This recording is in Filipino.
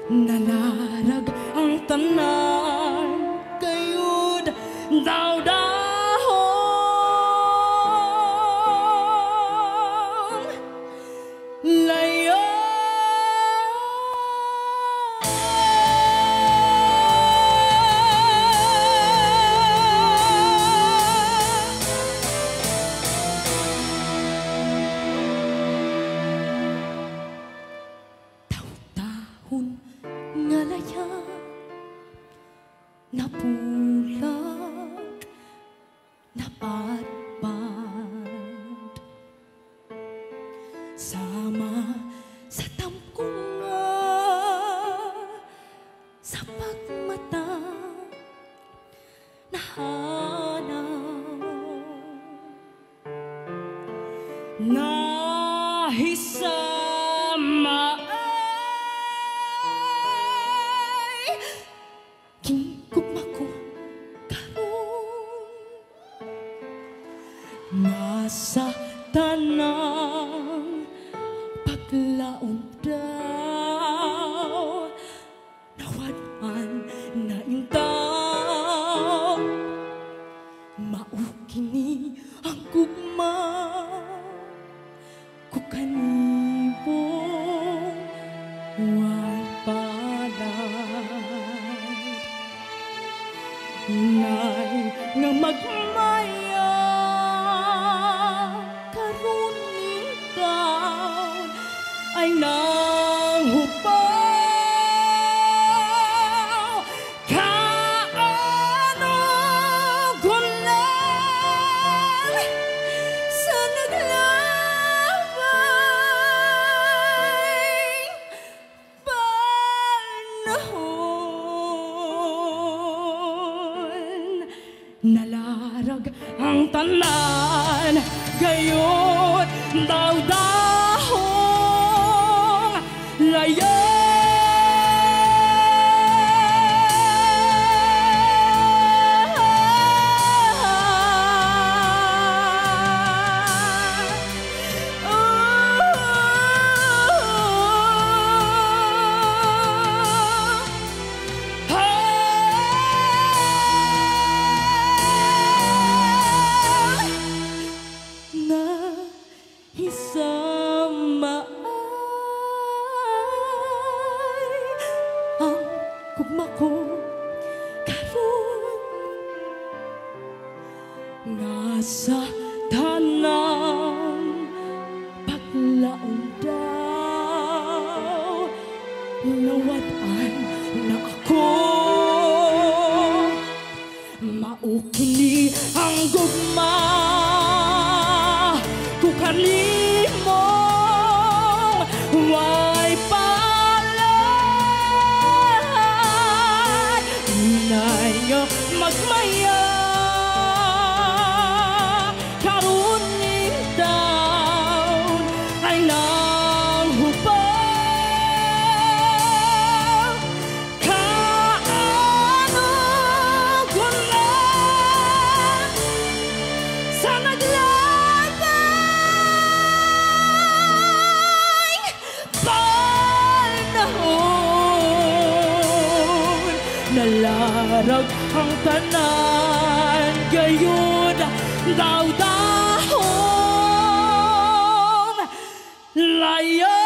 nalarag ang tanan kayod daw-dahon layo. Taon nga laya napulag napatpad sama sa tamkunga sa pagmata nahanaw nahisama kingkugma ko karon masa tanang paglaon daw nawadan na intaw mao kini ang gugma ko kanibong way palad inay nga magmaya karon ikaw ay nanghupaw kaano gulang sa naglabay panahon nalarag ang tanan gayon daw-dahong layo. Nahisama ay ang gugma ko karon nasa tanang paglaon daw nawadan na ako mao kini ang gugma ko kanimong way palad inay nga magmaya karon ning taon ay nanghupaw kaano gulang sa naglabay panahon nalarag ang tanan gayon daw-dahong layo.